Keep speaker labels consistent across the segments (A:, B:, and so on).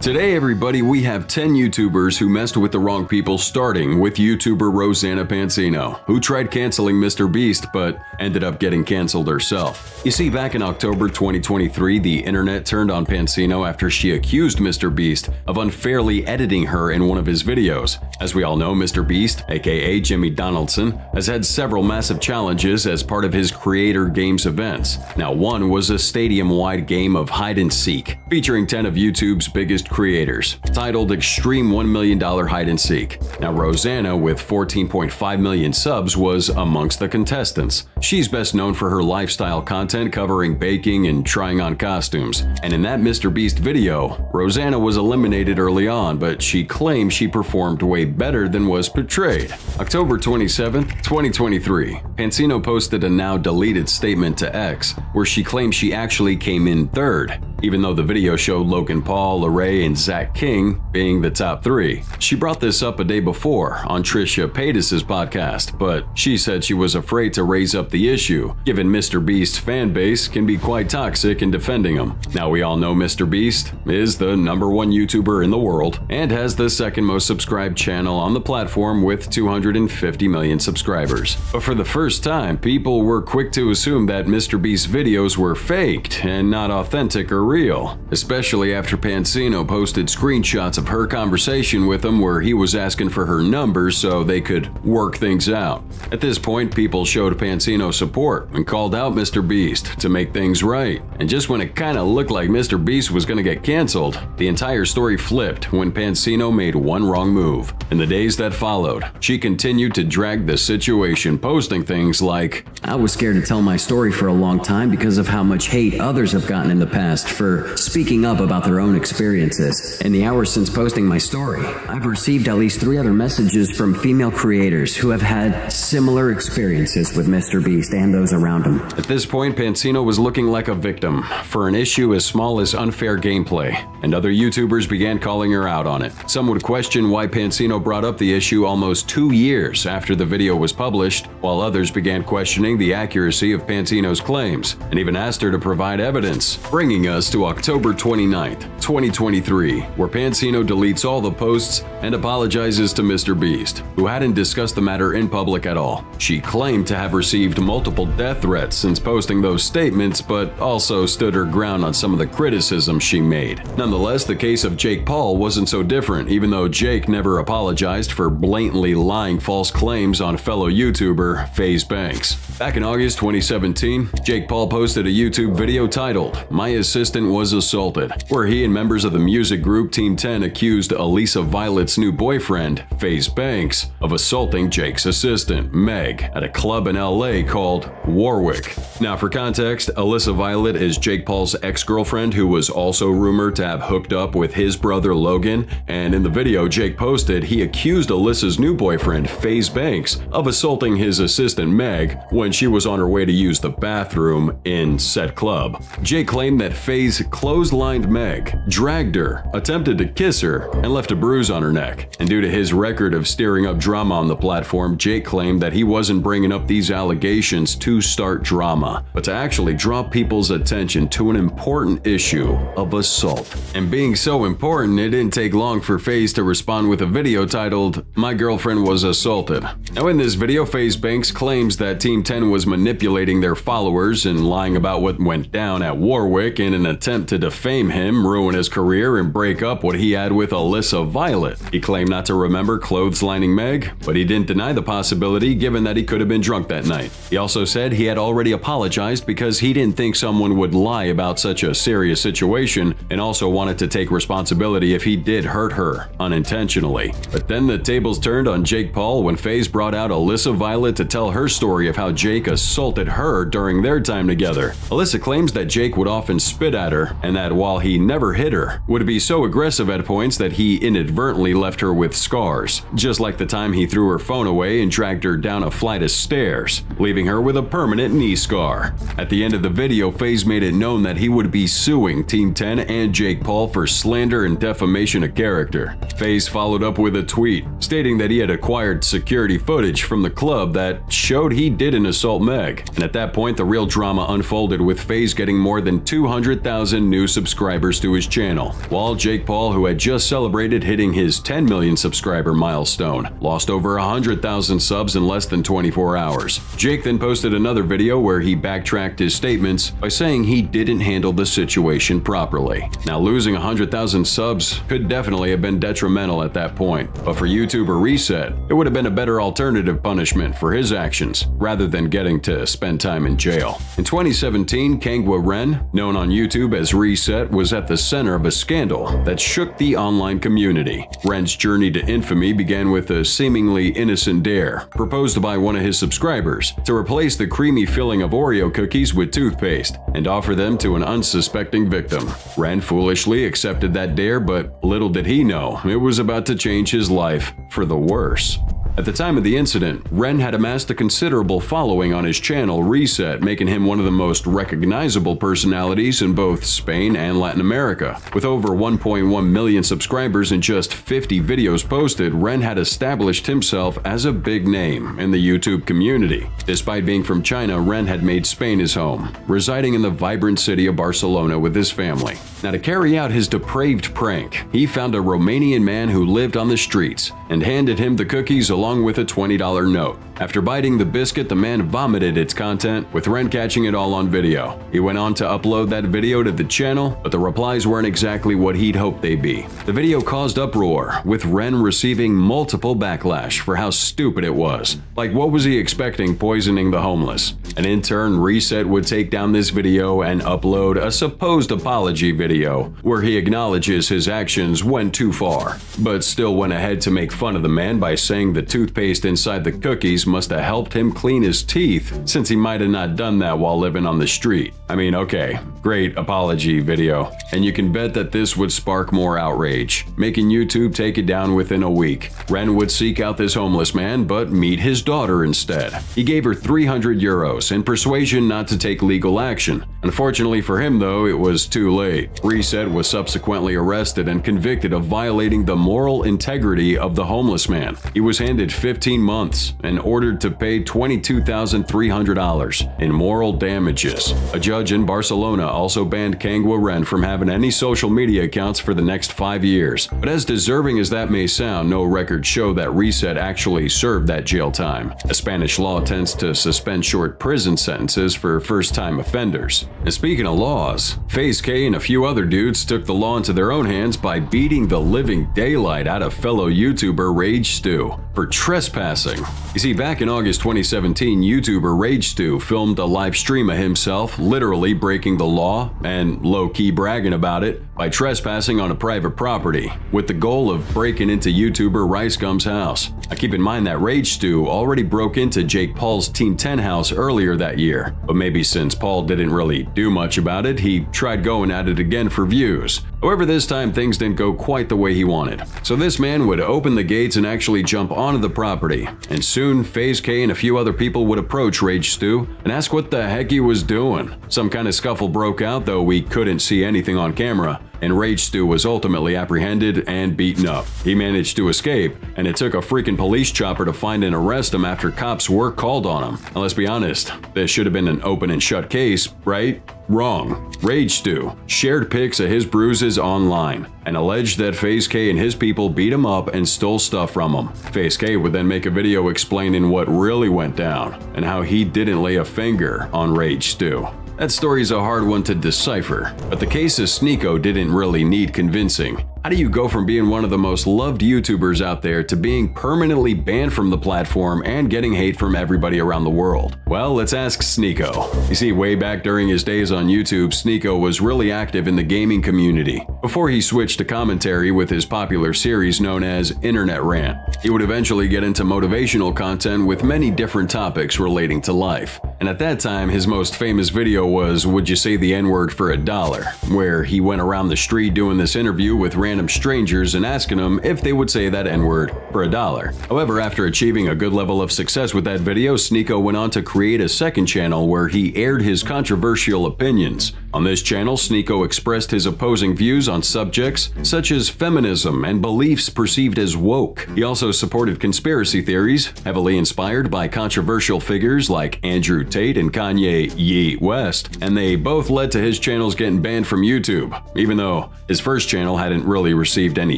A: Today, everybody, we have 10 YouTubers who messed with the wrong people, starting with YouTuber Rosanna Pansino, who tried canceling Mr. Beast but ended up getting canceled herself. You see, back in October 2023, the internet turned on Pansino after she accused Mr. Beast of unfairly editing her in one of his videos. As we all know, Mr. Beast, aka Jimmy Donaldson, has had several massive challenges as part of his Creator Games events. Now, one was a stadium-wide game of hide-and-seek, featuring 10 of YouTube's biggest creators, titled Extreme $1 Million Hide-and-Seek. Now, Rosanna, with 14.5 million subs, was amongst the contestants. She's best known for her lifestyle content covering baking and trying on costumes. And in that Mr. Beast video, Rosanna was eliminated early on, but she claimed she performed way better than was portrayed. October 27, 2023, Pansino posted a now deleted statement to X, where she claimed she actually came in third, even though the video showed Logan Paul, Larray, and Zach King being the top three. She brought this up a day before on Trisha Paytas' podcast, but she said she was afraid to raise up the issue, given Mr. Beast's fan base can be quite toxic in defending him. Now, we all know Mr. Beast is the #1 YouTuber in the world and has the second most subscribed channel on the platform with 250 million subscribers. But for the first time, people were quick to assume that Mr. Beast's videos were faked and not authentic or real, especially after Pansino posted screenshots of her conversation with him where he was asking for her number so they could work things out. At this point, people showed Pansino support and called out Mr. Beast to make things right. And just when it kinda looked like Mr. Beast was gonna get canceled, the entire story flipped when Pansino made one wrong move. In the days that followed, she continued to drag the situation, posting things like,
B: "I was scared to tell my story for a long time because of how much hate others have gotten in the past for speaking up about their own experiences. In the hours since posting my story, I've received at least 3 other messages from female creators who have had similar experiences with Mr. Beast and those around him."
A: At this point, Pansino was looking like a victim for an issue as small as unfair gameplay, and other YouTubers began calling her out on it. Some would question why Pansino brought up the issue almost 2 years after the video was published, while others began questioning the accuracy of Pansino's claims, and even asked her to provide evidence, bringing us to October 29th, 2023, where Pansino deletes all the posts and apologizes to Mr. Beast, who hadn't discussed the matter in public at all. She claimed to have received multiple death threats since posting those statements, but also stood her ground on some of the criticism she made. Nonetheless, the case of Jake Paul wasn't so different, even though Jake never apologized for blatantly lying false claims on fellow YouTuber FaZe Banks. Back in August 2017, Jake Paul posted a YouTube video titled "My Assistant Was Assaulted," where he and members of the music group Team 10 accused Alyssa Violet's new boyfriend, FaZe Banks, of assaulting Jake's assistant, Meg, at a club in LA called Warwick. Now, for context, Alyssa Violet is Jake Paul's ex-girlfriend who was also rumored to have hooked up with his brother Logan, and in the video Jake posted, he accused Alyssa's new boyfriend, FaZe Banks, of assaulting his assistant Meg when she was on her way to use the bathroom in said club. Jake claimed that FaZe clotheslined Meg, dragged her, attempted to kiss her, and left a bruise on her neck. And due to his record of stirring up drama on the platform, Jake claimed that he wasn't bringing up these allegations to start drama, but to actually draw people's attention to an important issue of assault. And being so important, it didn't take long for FaZe to respond with a video titled "My Girlfriend Was Assaulted." Now, in this video, FaZe Banks claims that Team 10 was manipulating their followers and lying about what went down at Warwick in an attempt to defame him, ruin his career, and break up what he had with Alyssa Violet. He claimed not to remember clotheslining Meg, but he didn't deny the possibility given that he could have been drunk that night. He also said he had already apologized because he didn't think someone would lie about such a serious situation, and also wanted to take responsibility if he did hurt her unintentionally. But then the tables turned on Jake Paul when FaZe brought out Alyssa Violet to tell her story of how Jake assaulted her during their time together. Alyssa claims that Jake would often spit at her, and that while he never hit her, would be so aggressive at points that he inadvertently left her with scars, just like the time he threw her phone away and dragged her down a flight of stairs, leaving her with a permanent knee scar. At the end of the video, FaZe made it known that he would be suing Team 10 and Jake Paul for slander and defamation of character. FaZe followed up with a tweet stating that he had acquired security footage from the club that showed he didn't assault Meg, and at that point the real drama unfolded with FaZe getting more than 200,000 50,000 new subscribers to his channel, while Jake Paul, who had just celebrated hitting his 10 million subscriber milestone, lost over 100,000 subs in less than 24 hours. Jake then posted another video where he backtracked his statements by saying he didn't handle the situation properly. Now, losing 100,000 subs could definitely have been detrimental at that point, but for YouTuber Reset, it would have been a better alternative punishment for his actions rather than getting to spend time in jail. In 2017, Kangwa Ren, known on YouTube as Reset, was at the center of a scandal that shook the online community. Ren's journey to infamy began with a seemingly innocent dare proposed by one of his subscribers to replace the creamy filling of Oreo cookies with toothpaste and offer them to an unsuspecting victim. Ren foolishly accepted that dare, but little did he know it was about to change his life for the worse. At the time of the incident, Ren had amassed a considerable following on his channel Reset, making him one of the most recognizable personalities in both Spain and Latin America. With over 1.1 million subscribers and just 50 videos posted, Ren had established himself as a big name in the YouTube community. Despite being from China, Ren had made Spain his home, residing in the vibrant city of Barcelona with his family. Now, to carry out his depraved prank, he found a Romanian man who lived on the streets and handed him the cookies along with a $20 note. After biting the biscuit, the man vomited its content, with Ren catching it all on video. He went on to upload that video to the channel, but the replies weren't exactly what he'd hoped they'd be. The video caused uproar, with Ren receiving multiple backlash for how stupid it was. Like, what was he expecting poisoning the homeless? And in turn, Reset would take down this video and upload a supposed apology video, where he acknowledges his actions went too far, but still went ahead to make fun of the man by saying the toothpaste inside the cookies must have helped him clean his teeth, since he might have not done that while living on the street. I mean, okay, great apology video, and you can bet that this would spark more outrage, making YouTube take it down within a week. Ren would seek out this homeless man, but meet his daughter instead. He gave her 300 euros in persuasion not to take legal action. Unfortunately for him, though, it was too late. Reset was subsequently arrested and convicted of violating the moral integrity of the homeless man. He was handed 15 months and ordered to pay $22,300 in moral damages. A judge in Barcelona also banned Kangwa Ren from having any social media accounts for the next 5 years. But as deserving as that may sound, no records show that Reset actually served that jail time. A Spanish law tends to suspend short prison sentences for first-time offenders. And speaking of laws, FaZe K and a few other dudes took the law into their own hands by beating the living daylight out of fellow YouTuber Rage Stu for trespassing. You see, back in August 2017, YouTuber Rage Stu filmed a live stream of himself literally breaking the law and low-key bragging about it by trespassing on a private property, with the goal of breaking into YouTuber RiceGum's house. Now, keep in mind that Rage Stu already broke into Jake Paul's Team 10 house earlier that year, but maybe since Paul didn't really do much about it, he tried going at it again for views. However, this time things didn't go quite the way he wanted. So this man would open the gates and actually jump onto the property, and soon FaZe K and a few other people would approach Rage Stu and ask what the heck he was doing. Some kind of scuffle broke out, though we couldn't see anything on camera, and Rage Stu was ultimately apprehended and beaten up. He managed to escape, and it took a freaking police chopper to find and arrest him after cops were called on him. Now, let's be honest, this should have been an open and shut case, right? Wrong. Rage Stu shared pics of his bruises online and alleged that FaZe K and his people beat him up and stole stuff from him. FaZe K would then make a video explaining what really went down and how he didn't lay a finger on Rage Stu. That story's a hard one to decipher, but the case of Sneeko didn't really need convincing. How do you go from being one of the most loved YouTubers out there to being permanently banned from the platform and getting hate from everybody around the world? Well, let's ask Sneeko. You see, way back during his days on YouTube, Sneeko was really active in the gaming community before he switched to commentary with his popular series known as Internet Rant. He would eventually get into motivational content with many different topics relating to life. And at that time, his most famous video was "Would You Say the N-Word for $1?", where he went around the street doing this interview with random strangers and asking them if they would say that N-word for $1. However, after achieving a good level of success with that video, Sneeko went on to create a second channel where he aired his controversial opinions. On this channel, Sneeko expressed his opposing views on subjects such as feminism and beliefs perceived as woke. He also supported conspiracy theories, heavily inspired by controversial figures like Andrew Tate and Kanye Ye West, and they both led to his channels getting banned from YouTube, even though his first channel hadn't really received any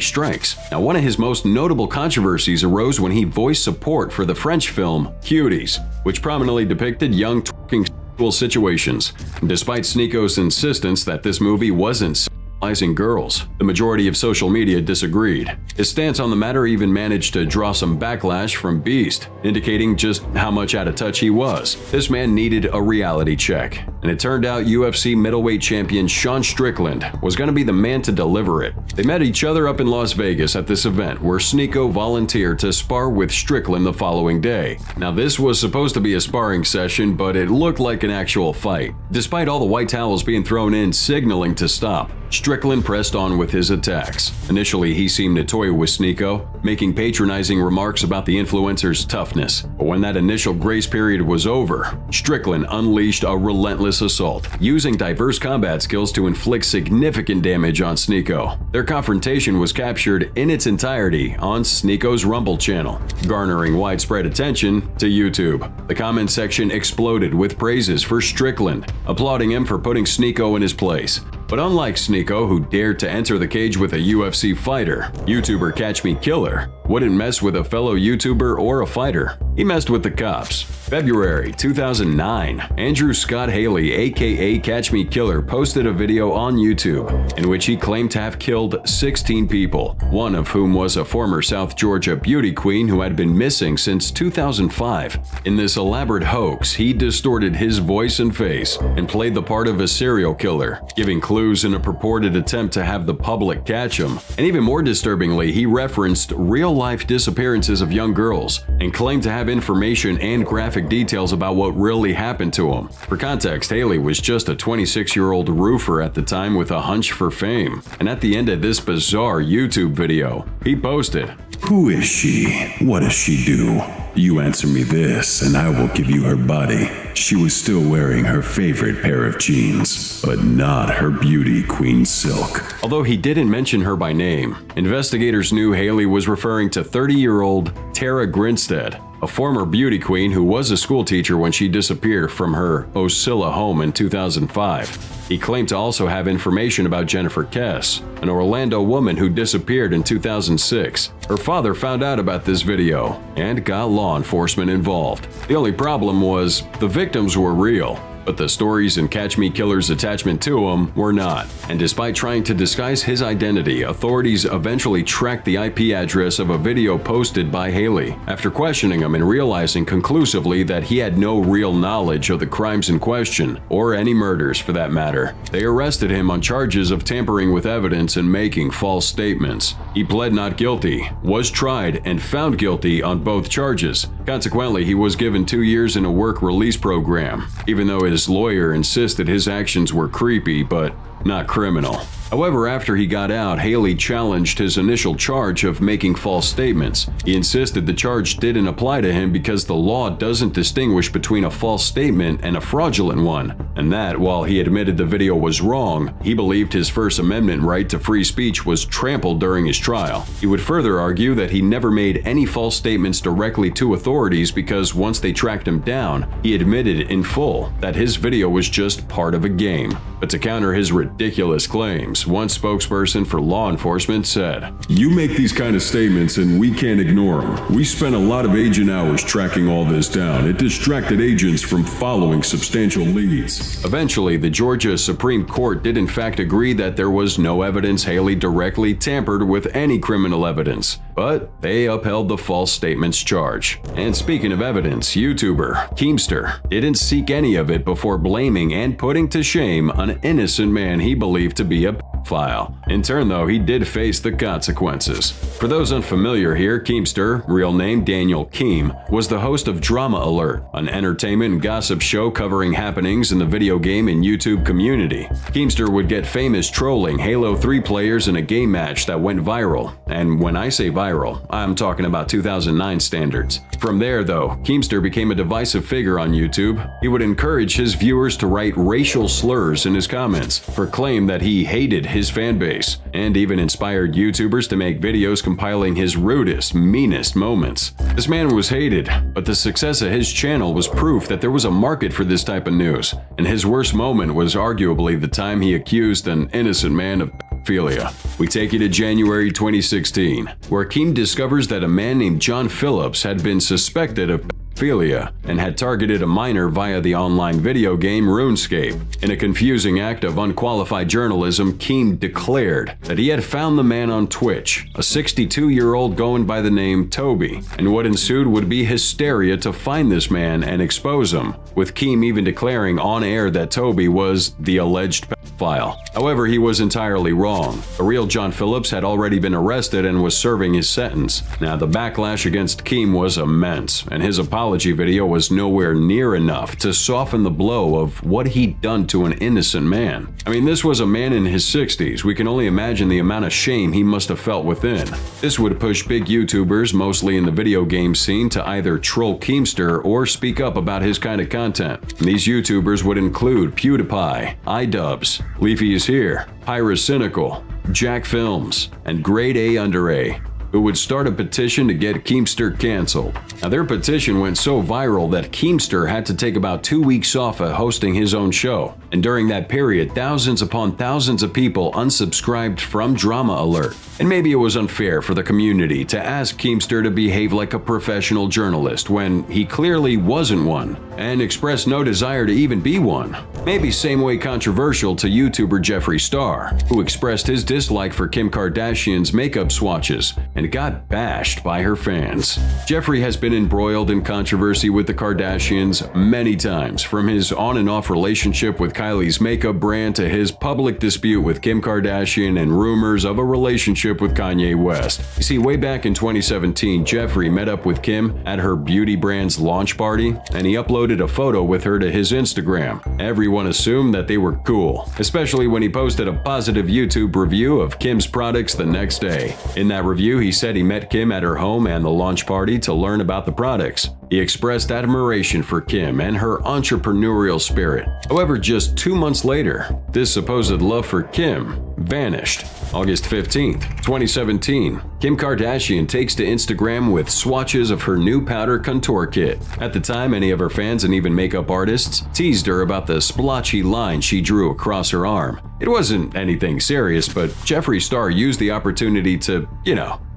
A: strikes. Now, one of his most notable controversies arose when he voiced support for the French film Cuties, which prominently depicted young twerking sexual situations. Despite Sneako's insistence that this movie wasn't sexualizing girls, the majority of social media disagreed. His stance on the matter even managed to draw some backlash from Beast, indicating just how much out of touch he was. This man needed a reality check, and it turned out UFC middleweight champion Sean Strickland was going to be the man to deliver it. They met each other up in Las Vegas at this event where Sneako volunteered to spar with Strickland the following day. Now, this was supposed to be a sparring session, but it looked like an actual fight. Despite all the white towels being thrown in signaling to stop, Strickland pressed on with his attacks. Initially, he seemed to toy with Sneako, making patronizing remarks about the influencer's toughness. But when that initial grace period was over, Strickland unleashed a relentless assault, using diverse combat skills to inflict significant damage on Sneako. Their confrontation was captured in its entirety on Sneako's Rumble channel, garnering widespread attention to YouTube. The comment section exploded with praises for Strickland, applauding him for putting Sneako in his place. But unlike Sneako, who dared to enter the cage with a UFC fighter, YouTuber Catch Me Killer wouldn't mess with a fellow YouTuber or a fighter. He messed with the cops. February 2009, Andrew Scott Haley, aka Catch Me Killer, posted a video on YouTube in which he claimed to have killed 16 people, one of whom was a former South Georgia beauty queen who had been missing since 2005. In this elaborate hoax, he distorted his voice and face and played the part of a serial killer, giving clues in a purported attempt to have the public catch him. And even more disturbingly, he referenced real-life disappearances of young girls and claimed to have information and graphic details about what really happened to him. For context, Haley was just a 26-year-old roofer at the time with a hunch for fame. And at the end of this bizarre YouTube video, he posted,
C: "Who is she? What does she do? You answer me this, and I will give you her body. She was still wearing her favorite pair of jeans, but not her beauty queen silk."
A: Although he didn't mention her by name, investigators knew Haley was referring to 30-year-old Tara Grinstead, a former beauty queen who was a school teacher when she disappeared from her Osceola home in 2005. He claimed to also have information about Jennifer Kess, an Orlando woman who disappeared in 2006. Her father found out about this video and got law enforcement involved. The only problem was the victims were real, but the stories in Catch Me Killer's attachment to them were not. And despite trying to disguise his identity, authorities eventually tracked the IP address of a video posted by Haley. After questioning him and realizing conclusively that he had no real knowledge of the crimes in question, or any murders for that matter, they arrested him on charges of tampering with evidence and making false statements. He pled not guilty, was tried, and found guilty on both charges. Consequently, he was given 2 years in a work release program, even though his lawyer insisted his actions were creepy but not criminal. However, after he got out, Haley challenged his initial charge of making false statements. He insisted the charge didn't apply to him because the law doesn't distinguish between a false statement and a fraudulent one, and that, while he admitted the video was wrong, he believed his First Amendment right to free speech was trampled during his trial. He would further argue that he never made any false statements directly to authorities because once they tracked him down, he admitted in full that his video was just part of a game. But to counter his ridiculous claims, one spokesperson for law enforcement said,
C: "You make these kind of statements and we can't ignore them. We spent a lot of agent hours tracking all this down. It distracted agents from following substantial leads."
A: Eventually, the Georgia Supreme Court did in fact agree that there was no evidence Haley directly tampered with any criminal evidence, but they upheld the false statements charge. And speaking of evidence, YouTuber Keemster didn't seek any of it before blaming and putting to shame an innocent man he believed to be a pedophile. In turn, though, he did face the consequences. For those unfamiliar here, Keemster, real name Daniel Keem, was the host of Drama Alert, an entertainment and gossip show covering happenings in the video game and YouTube community. Keemster would get famous trolling Halo 3 players in a game match that went viral. And when I say viral, I'm talking about 2009 standards. From there, though, Keemster became a divisive figure on YouTube. He would encourage his viewers to write racial slurs in his comments, proclaim that he hated his fan base, and even inspired YouTubers to make videos compiling his rudest, meanest moments. This man was hated, but the success of his channel was proof that there was a market for this type of news, and his worst moment was arguably the time he accused an innocent man of pedophilia. We take you to January 2016, where Keem discovers that a man named John Phillips had been suspected of pedophilia and had targeted a minor via the online video game RuneScape. In a confusing act of unqualified journalism, Keem declared that he had found the man on Twitch, a 62-year-old going by the name Toby, and what ensued would be hysteria to find this man and expose him, with Keem even declaring on air that Toby was the alleged pedophile. However, he was entirely wrong. The real John Phillips had already been arrested and was serving his sentence. Now, the backlash against Keem was immense, and his apology video was nowhere near enough to soften the blow of what he'd done to an innocent man. I mean, this was a man in his 60s. We can only imagine the amount of shame he must have felt within. This would push big YouTubers, mostly in the video game scene, to either troll Keemster or speak up about his kind of content. And these YouTubers would include PewDiePie, iDubbbz, Leafy is Here, Pyrocynical, Jack Films, and Grade A Under A, who would start a petition to get Keemster canceled. Now, their petition went so viral that Keemster had to take about 2 weeks off of hosting his own show. And during that period, thousands upon thousands of people unsubscribed from Drama Alert. And maybe it was unfair for the community to ask Keemster to behave like a professional journalist when he clearly wasn't one, and expressed no desire to even be one. Maybe same way controversial to YouTuber Jeffree Star, who expressed his dislike for Kim Kardashian's makeup swatches and got bashed by her fans. Jeffree has been embroiled in controversy with the Kardashians many times, from his on and off relationship with Kylie's makeup brand to his public dispute with Kim Kardashian and rumors of a relationship with Kanye West. You see, way back in 2017, Jeffree met up with Kim at her beauty brand's launch party, and he uploaded a photo with her to his Instagram. Everyone assumed that they were cool, especially when he posted a positive YouTube review of Kim's products the next day. In that review, he said he met Kim at her home and the launch party to learn about the products. He expressed admiration for Kim and her entrepreneurial spirit. However, just 2 months later, this supposed love for Kim vanished. August 15th, 2017, Kim Kardashian takes to Instagram with swatches of her new powder contour kit. At the time, many of her fans and even makeup artists teased her about the splotchy line she drew across her arm. It wasn't anything serious, but Jeffree Star used the opportunity to,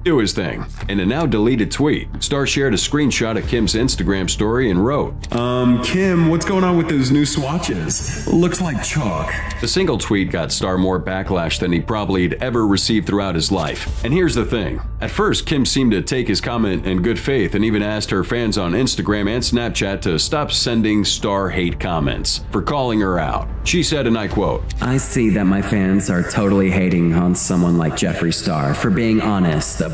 A: do his thing. In a now deleted tweet, Star shared a screenshot of Kim's Instagram story and wrote,
C: Kim, what's going on with those new swatches? Looks like chalk.
A: The single tweet got Star more backlash than he probably had ever received throughout his life. And here's the thing. At first, Kim seemed to take his comment in good faith and even asked her fans on Instagram and Snapchat to stop sending Star hate comments for calling her out. She said, and I quote,
B: I see that my fans are totally hating on someone like Jeffree Star for being honest about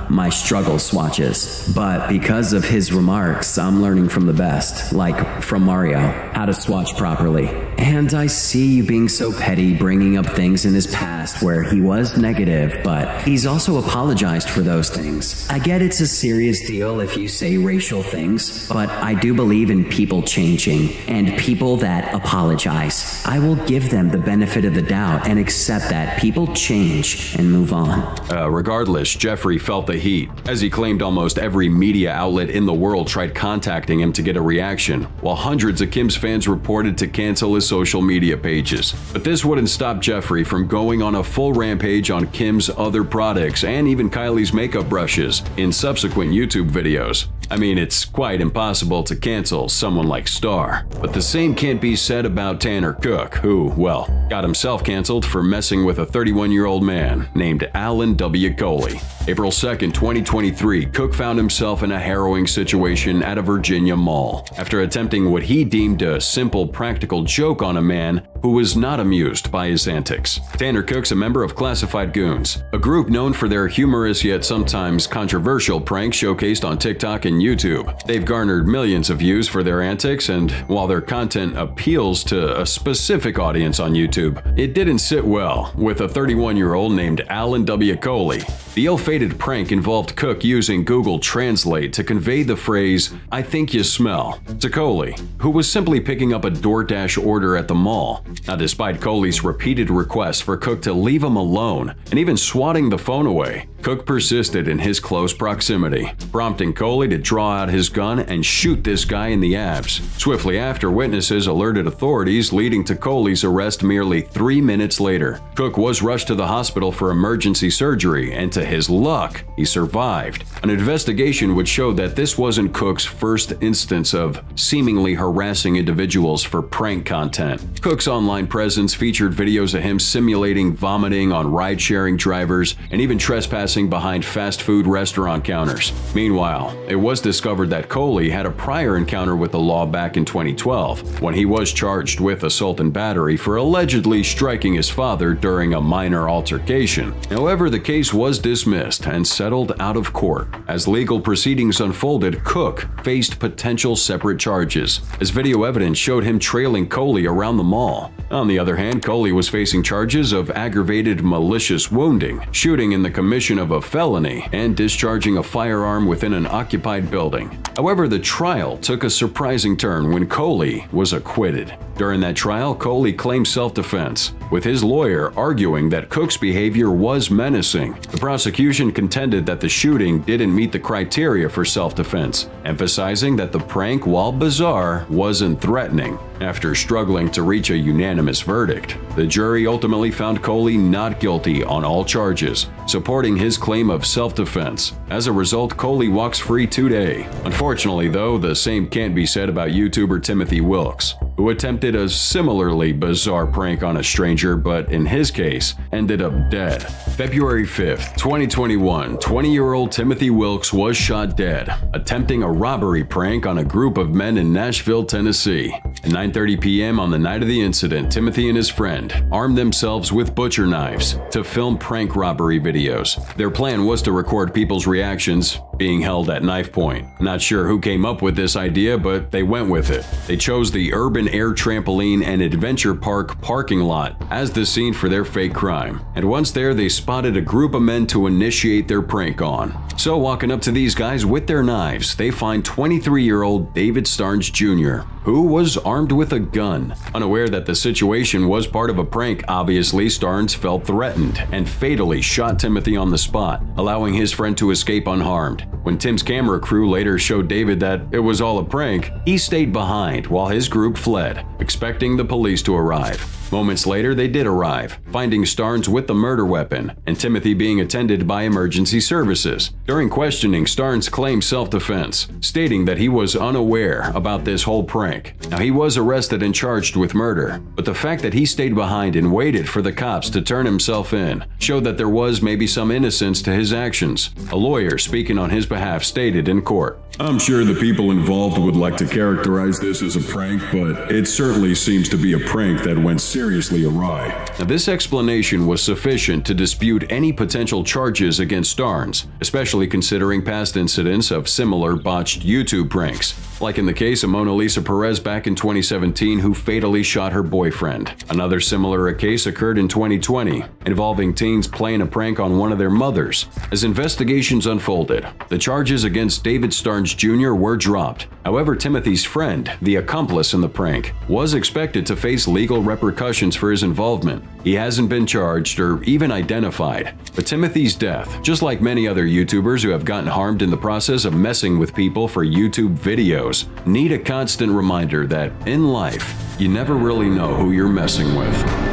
B: my struggle swatches. But because of his remarks, I'm learning from the best, like from Mario, how to swatch properly. And I see you being so petty, bringing up things in his past where he was negative, but he's also apologized for those things. I get it's a serious deal if you say racial things, but I do believe in people changing and people that apologize. I will give them the benefit of the doubt and accept that people change and move on.
A: Regardless, Jeffree felt the heat, as he claimed almost every media outlet in the world tried contacting him to get a reaction, while hundreds of Kim's fans reported to cancel his social media pages. But this wouldn't stop Jeffree from going on a full rampage on Kim's other products and even Kylie's makeup brushes in subsequent YouTube videos. I mean, it's quite impossible to cancel someone like Star. But the same can't be said about Tanner Cook, who, well, got himself canceled for messing with a 31-year-old man named Alan W. Coley. April 2nd, 2023, Cook found himself in a harrowing situation at a Virginia mall after attempting what he deemed a simple practical joke on a man who was not amused by his antics. Tanner Cook's a member of Classified Goons, a group known for their humorous yet sometimes controversial pranks showcased on TikTok and YouTube. They've garnered millions of views for their antics, and while their content appeals to a specific audience on YouTube, it didn't sit well with a 31-year-old named Alan W. Coley. The ill-fated prank involved Cook using Google Translate to convey the phrase, "I think you smell," to Coley, who was simply picking up a DoorDash order at the mall. Now, despite Coley's repeated requests for Cook to leave him alone and even swatting the phone away, Cook persisted in his close proximity, prompting Coley to draw out his gun and shoot this guy in the abs. Swiftly after, witnesses alerted authorities, leading to Coley's arrest merely 3 minutes later. Cook was rushed to the hospital for emergency surgery, and to his luck, he survived. An investigation would show that this wasn't Cook's first instance of seemingly harassing individuals for prank content. Cook's online presence featured videos of him simulating vomiting on ride-sharing drivers and even trespassing behind fast food restaurant counters. Meanwhile, it was discovered that Coley had a prior encounter with the law back in 2012, when he was charged with assault and battery for allegedly striking his father during a minor altercation. However, the case was dismissed and settled out of court. As legal proceedings unfolded, Cook faced potential separate charges, as video evidence showed him trailing Coley around the mall. On the other hand, Coley was facing charges of aggravated malicious wounding, shooting in the commission of a felony, and discharging a firearm within an occupied building. However, the trial took a surprising turn when Coley was acquitted. During that trial, Coley claimed self-defense, with his lawyer arguing that Cook's behavior was menacing. The prosecution contended that the shooting didn't meet the criteria for self-defense, emphasizing that the prank, while bizarre, wasn't threatening. After struggling to reach a unanimous verdict, the jury ultimately found Coley not guilty on all charges, supporting his claim of self-defense. As a result, Coley walks free today. Unfortunately, though, the same can't be said about YouTuber Timothy Wilkes, who attempted a similarly bizarre prank on a stranger, but in his case, ended up dead. February 5th, 2021, 20-year-old Timothy Wilkes was shot dead, attempting a robbery prank on a group of men in Nashville, Tennessee. At 9:30 p.m. on the night of the incident, Timothy and his friend armed themselves with butcher knives to film prank robbery videos. Their plan was to record people's reactions being held at knife point. Not sure who came up with this idea, but they went with it. They chose the Urban Air Trampoline and Adventure Park parking lot as the scene for their fake crime. And once there, they spotted a group of men to initiate their prank on. So walking up to these guys with their knives, they find 23-year-old David Starnes Jr., who was armed with a gun. Unaware that the situation was part of a prank, obviously, Starnes felt threatened and fatally shot Timothy on the spot, allowing his friend to escape unharmed. When Tim's camera crew later showed David that it was all a prank, he stayed behind while his group fled, expecting the police to arrive. Moments later, they did arrive, finding Starnes with the murder weapon and Timothy being attended by emergency services. During questioning, Starnes claimed self-defense, stating that he was unaware about this whole prank. Now, he was arrested and charged with murder, but the fact that he stayed behind and waited for the cops to turn himself in showed that there was maybe some innocence to his actions. A lawyer speaking on his behalf stated in court,
C: "I'm sure the people involved would like to characterize this as a prank, but it certainly seems to be a prank that went seriously awry."
A: Now, this explanation was sufficient to dispute any potential charges against Starnes, especially considering past incidents of similar botched YouTube pranks, like in the case of Mona Lisa Perez back in 2017, who fatally shot her boyfriend. Another similar case occurred in 2020, involving teens playing a prank on one of their mothers. As investigations unfolded, the charges against David Starnes Jr. were dropped. However, Timothy's friend, the accomplice in the prank, was expected to face legal repercussions for his involvement. He hasn't been charged or even identified. But Timothy's death, just like many other YouTubers who have gotten harmed in the process of messing with people for YouTube videos, need a constant reminder that in life, you never really know who you're messing with.